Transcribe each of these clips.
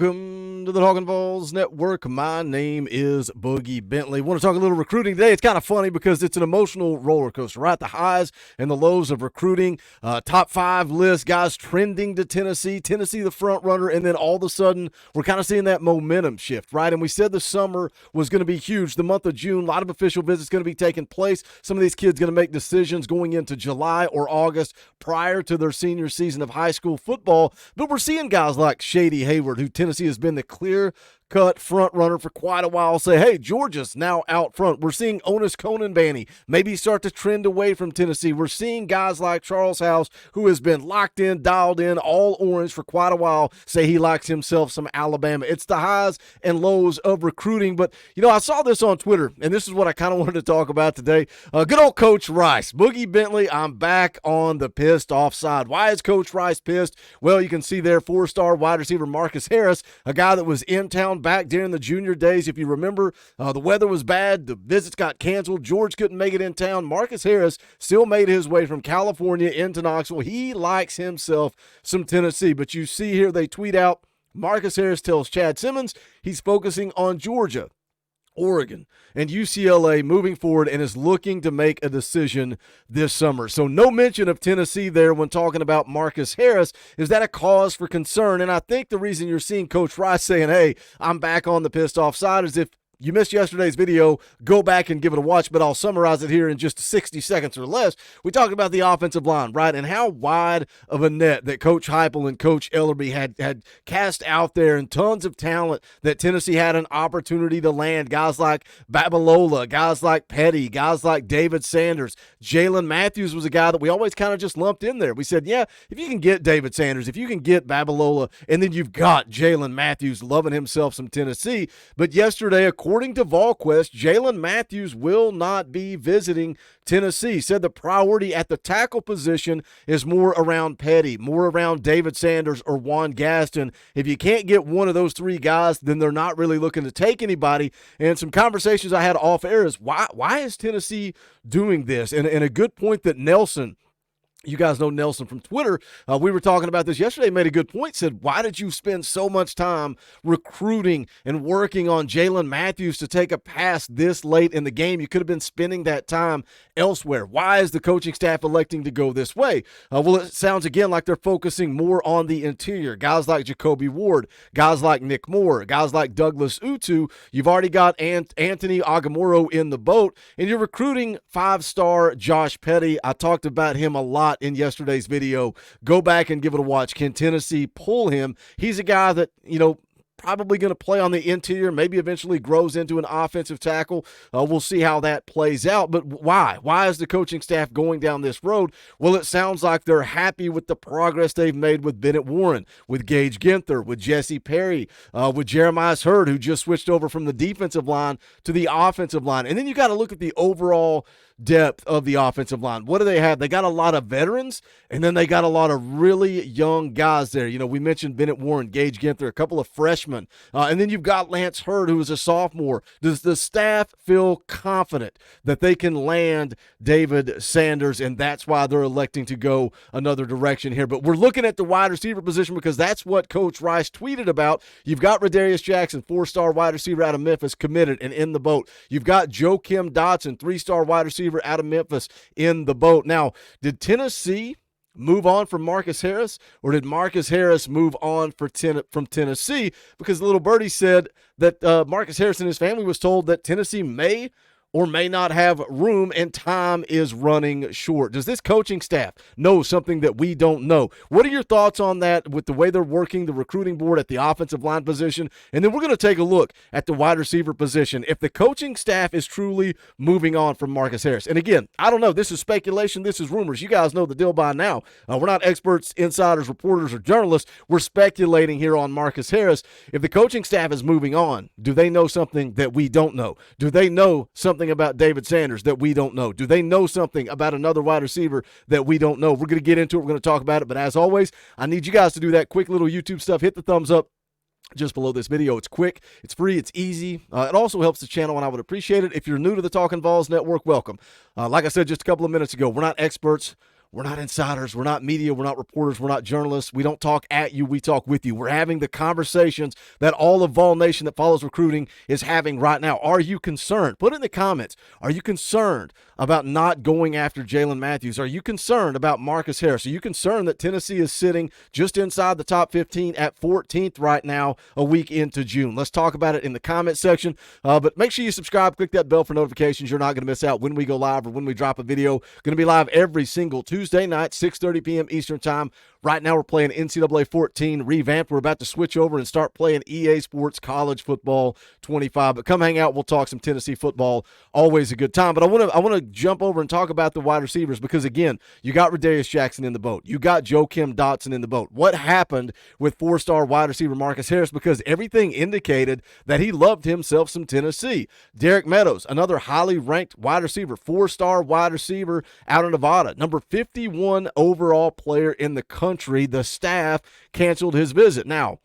Welcome to the Talkin VAWLS Network. My name is Boogie Bentley. Want to talk a little recruiting today. It's kind of funny because it's an emotional roller coaster, right? The highs and the lows of recruiting. Top 5 list, guys trending to Tennessee. Tennessee the front runner, and then all of a sudden we're kind of seeing that momentum shift, right? And we said the summer was going to be huge. The month of June, a lot of official visits going to be taking place. Some of these kids going to make decisions going into July or August prior to their senior season of high school football. But we're seeing guys like Shady Hayward, who Tennessee has been the clear-cut front runner for quite a while, say, hey, Georgia's now out front. We're seeing Onis Conanbanny maybe start to trend away from Tennessee. We're seeing guys like Charles House, who has been locked in, dialed in, all orange for quite a while, say he likes himself some Alabama. It's the highs and lows of recruiting. But, you know, I saw this on Twitter, and this is what I kind of wanted to talk about today. Good old Coach Rice. Boogie Bentley, I'm back on the pissed off side. Why is Coach Rice pissed? Well, you can see there 4-star wide receiver Marcus Harris, a guy that was in town back during the junior days. If you remember, the weather was bad. The visits got canceled. George couldn't make it in town. Marcus Harris still made his way from California into Knoxville. He likes himself some Tennessee. But you see here they tweet out, Marcus Harris tells Chad Simmons he's focusing on Georgia, Oregon, and UCLA moving forward and is looking to make a decision this summer. So no mention of Tennessee there when talking about Marcus Harris. Is that a cause for concern? And I think the reason you're seeing Coach Rice saying, hey, I'm back on the pissed off side is if you missed yesterday's video, go back and give it a watch, but I'll summarize it here in just 60 seconds or less. We talked about the offensive line, right, and how wide of a net that Coach Heupel and Coach Ellerby had cast out there, and tons of talent that Tennessee had an opportunity to land. Guys like Babalola, guys like Petty, guys like David Sanders. Jalen Matthews was a guy that we always kind of just lumped in there. We said, yeah, if you can get David Sanders, if you can get Babalola, and then you've got Jalen Matthews loving himself some Tennessee. But yesterday, according to VolQuest, Jalen Matthews will not be visiting Tennessee. Said the priority at the tackle position is more around Petty, more around David Sanders or Juan Gaston. If you can't get one of those three guys, then they're not really looking to take anybody. And some conversations I had off air is why is Tennessee doing this? And a good point that Nelson, you guys know Nelson from Twitter, we were talking about this yesterday, made a good point, said, why did you spend so much time recruiting and working on Jalen Matthews to take a pass this late in the game? You could have been spending that time elsewhere. Why is the coaching staff electing to go this way? Well, it sounds again like they're focusing more on the interior. Guys like Jacoby Ward, guys like Nick Moore, guys like Douglas Utu. You've already got Anthony Agamoro in the boat, and you're recruiting 5-star Josh Petty. I talked about him a lot in yesterday's video. Go back and give it a watch. Can Tennessee pull him? He's a guy that, you know, probably going to play on the interior, maybe eventually grows into an offensive tackle. We'll see how that plays out. But why? Why is the coaching staff going down this road? Well, it sounds like they're happy with the progress they've made with Bennett Warren, with Gage Ginther, with Jesse Perry, with Jeremiah Hurd, who just switched over from the defensive line to the offensive line. And then you got to look at the overall depth of the offensive line. What do they have? They got a lot of veterans, and then they got a lot of really young guys there. You know, we mentioned Bennett Warren, Gage Ginther, a couple of freshmen, and then you've got Lance Hurd, who is a sophomore. Does the staff feel confident that they can land David Sanders, and that's why they're electing to go another direction here? But we're looking at the wide receiver position because that's what Coach Rice tweeted about. You've got Radarius Jackson, 4-star wide receiver out of Memphis, committed and in the boat. You've got Joakim Dotson, 3-star wide receiver out of Memphis, in the boat. Now, did Tennessee move on from Marcus Harris, or did Marcus Harris move on from Tennessee? Because Little Birdie said that Marcus Harris and his family was told that Tennessee may or may not have room and time is running short. Does this coaching staff know something that we don't know? What are your thoughts on that with the way they're working the recruiting board at the offensive line position? And then we're going to take a look at the wide receiver position. If the coaching staff is truly moving on from Marcus Harris. And again, I don't know. This is speculation. This is rumors. You guys know the deal by now. We're not experts, insiders, reporters, or journalists. We're speculating here on Marcus Harris. If the coaching staff is moving on, do they know something that we don't know? Do they know something about David Sanders that we don't know? Do they know something about another wide receiver that we don't know? We're going to get into it. We're going to talk about it. But as always, I need you guys to do that quick little YouTube stuff. Hit the thumbs up just below this video. It's quick, it's free, it's easy. It also helps the channel, and I would appreciate it. If you're new to the Talkin VAWLS Network, welcome. Like I said just a couple of minutes ago, we're not experts. We're not insiders. We're not media. We're not reporters. We're not journalists. We don't talk at you. We talk with you. We're having the conversations that all of Vol Nation that follows recruiting is having right now. Are you concerned? Put it in the comments. Are you concerned about not going after Jalen Matthews? Are you concerned about Marcus Harris? Are you concerned that Tennessee is sitting just inside the top 15 at 14th right now a week into June? Let's talk about it in the comment section. But make sure you subscribe. Click that bell for notifications. You're not going to miss out when we go live or when we drop a video. Going to be live every single Tuesday night, 6:30 p.m. Eastern time. Right now we're playing NCAA 14 revamped. We're about to switch over and start playing EA Sports College Football 25. But come hang out. We'll talk some Tennessee football. Always a good time. But I want to jump over and talk about the wide receivers because, again, you got Rodarius Jackson in the boat. You got Joakim Dotson in the boat. What happened with four-star wide receiver Marcus Harris? Because everything indicated that he loved himself some Tennessee. Derek Meadows, another highly ranked wide receiver, four-star wide receiver out of Nevada, number 51 overall player in the country. The staff canceled his visit. Now,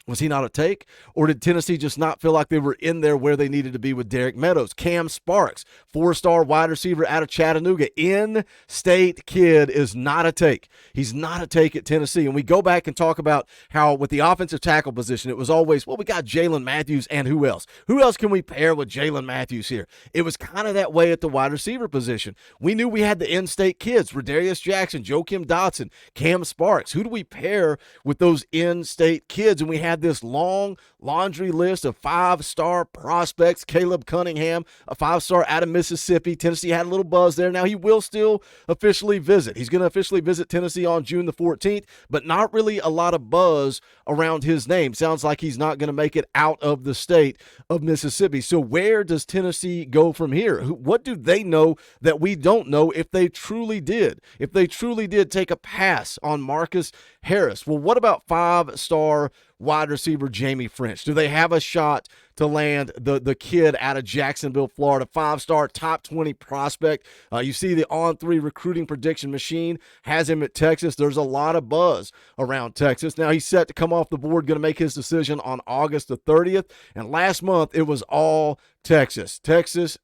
was he not a take, or did Tennessee just not feel like they were in there where they needed to be with Derek Meadows? Cam Sparks, four-star wide receiver out of Chattanooga, in-state kid, is not a take. He's not a take at Tennessee. And we go back and talk about how with the offensive tackle position, it was always, well, we got Jalen Matthews and who else? Who else can we pair with Jalen Matthews here? It was kind of that way at the wide receiver position. We knew we had the in-state kids, Rodarius Jackson, Joakim Dotson, Cam Sparks. Who do we pair with those in-state kids? And we had this long laundry list of five-star prospects. Caleb Cunningham, a five-star out of Mississippi. Tennessee had a little buzz there. Now he will still officially visit. He's going to officially visit Tennessee on June the 14th, but not really a lot of buzz around his name. Sounds like he's not going to make it out of the state of Mississippi. So where does Tennessee go from here? What do they know that we don't know if they truly did? If they truly did take a pass on Marcus Harris. Well, what about five-star wide receiver Jamie French? Do they have a shot to land the kid out of Jacksonville, Florida, five-star top 20 prospect? You see the On3 recruiting prediction machine has him at Texas. There's a lot of buzz around Texas. Now he's set to come off the board, going to make his decision on August the 30th. And last month it was all Texas. Texas.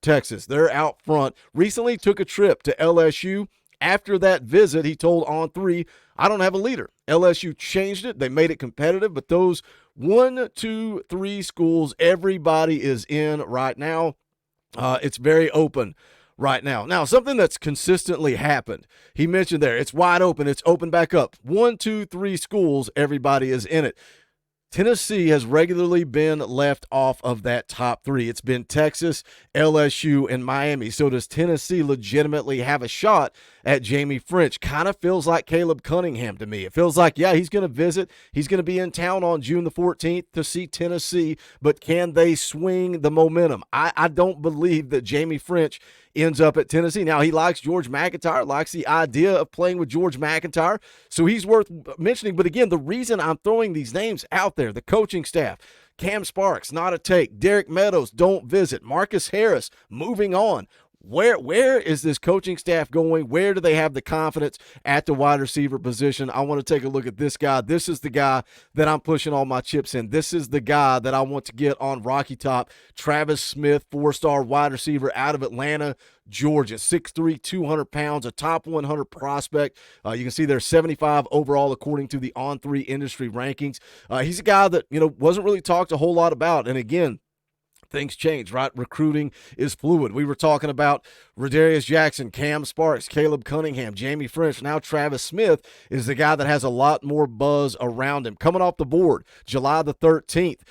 They're out front. Recently took a trip to LSU. After that visit, he told On3, I don't have a leader. LSU changed it. They made it competitive, but those 1, 2, 3 schools, everybody is in right now. It's very open right now. Now, something that's consistently happened, he mentioned there, it's wide open. It's open back up. 1, 2, 3 schools, everybody is in it. Tennessee has regularly been left off of that top 3. It's been Texas, LSU, and Miami. So does Tennessee legitimately have a shot at Jamie French? Kind of feels like Caleb Cunningham to me. It feels like, yeah, he's going to visit. He's going to be in town on June the 14th to see Tennessee, but can they swing the momentum? I don't believe that Jamie French ends up at Tennessee. Now, he likes George McIntyre, likes the idea of playing with George McIntyre, so he's worth mentioning. But again, the reason I'm throwing these names out there, the coaching staff, Cam Sparks, not a take. Derek Meadows, don't visit. Marcus Harris, moving on. Where is this coaching staff going? Where do they have the confidence at the wide receiver position? I want to take a look at this guy. This is the guy that I'm pushing all my chips in. This is the guy that I want to get on Rocky Top. Travis Smith, four-star wide receiver out of Atlanta, Georgia, 6'3", 200 pounds, a top 100 prospect. You can see there's 75 overall according to the On3 industry rankings. He's a guy that, wasn't really talked a whole lot about. And again, things change, right? Recruiting is fluid. We were talking about Rodarius Jackson, Cam Sparks, Caleb Cunningham, Jamie French. Now Travis Smith is the guy that has a lot more buzz around him. Coming off the board, July the 13th,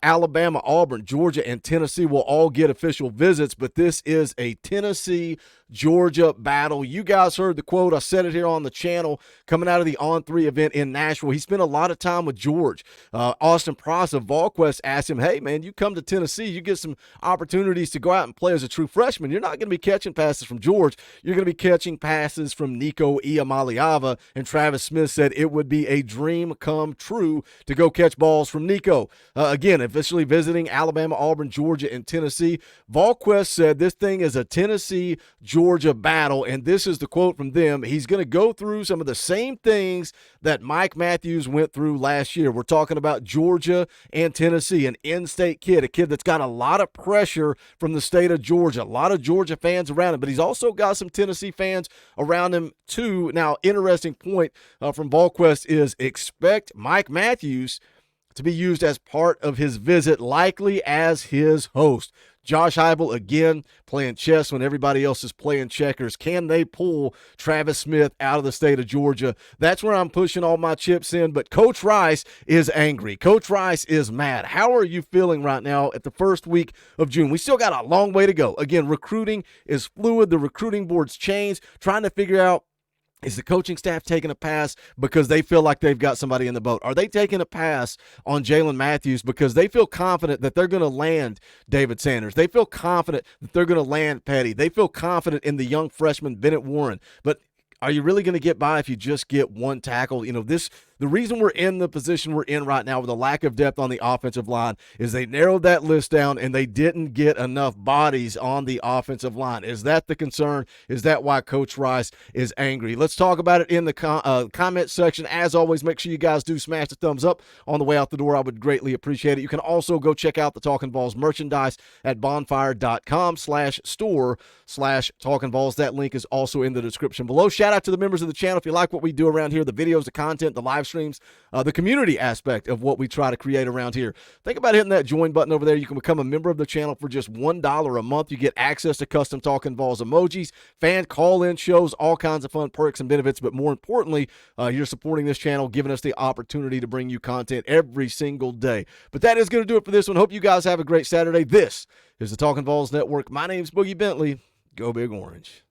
Alabama, Auburn, Georgia, and Tennessee will all get official visits, but this is a Tennessee-Georgia battle. You guys heard the quote. I said it here on the channel coming out of the On3 event in Nashville. He spent a lot of time with George. Austin Price of VolQuest asked him, hey, man, you come to Tennessee, you get some opportunities to go out and play as a true freshman. You're not going to be catching passes from George. You're going to be catching passes from Nico Iamaleava. And Travis Smith said it would be a dream come true to go catch balls from Nico. Again, officially visiting Alabama, Auburn, Georgia, and Tennessee. VolQuest said this thing is a Tennessee-Georgia battle, and this is the quote from them. He's going to go through some of the same things that Mike Matthews went through last year. We're talking about Georgia and Tennessee, an in-state kid, a kid that's got a lot of pressure from the state of Georgia. A lot of Georgia fans around him, but he's also got some Tennessee fans around him too. Now, interesting point from VolQuest is expect Mike Matthews to be used as part of his visit, likely as his host. Josh Heupel, again, playing chess when everybody else is playing checkers. Can they pull Travis Smith out of the state of Georgia? That's where I'm pushing all my chips in, but Coach Rice is angry. Coach Rice is mad. How are you feeling right now at the first week of June? We still got a long way to go. Again, recruiting is fluid. The recruiting board's changed, trying to figure out, is the coaching staff taking a pass because they feel like they've got somebody in the boat? Are they taking a pass on Jalen Matthews because they feel confident that they're going to land David Sanders? They feel confident that they're going to land Petty. They feel confident in the young freshman Bennett Warren. But are you really going to get by if you just get one tackle? You know, the reason we're in the position we're in right now with a lack of depth on the offensive line is they narrowed that list down and they didn't get enough bodies on the offensive line. Is that the concern? Is that why Coach Rice is angry? Let's talk about it in the comment section. As always, make sure you guys do smash the thumbs up on the way out the door. I would greatly appreciate it. You can also go check out the Talkin VAWLS merchandise at bonfire.com/store/Talkin VAWLS. That link is also in the description below. Shout out to the members of the channel. If you like what we do around here, the videos, the content, the live streams, the community aspect of what we try to create around here, think about hitting that join button over there. You can become a member of the channel for just $1 a month. You get access to custom Talkin VAWLS emojis, fan call-in shows, all kinds of fun perks and benefits, but more importantly, you're supporting this channel, giving us the opportunity to bring you content every single day. But that is going to do it for this one. Hope you guys have a great Saturday. This is the Talkin VAWLS Network. My name's Boogie Bentley. Go Big Orange.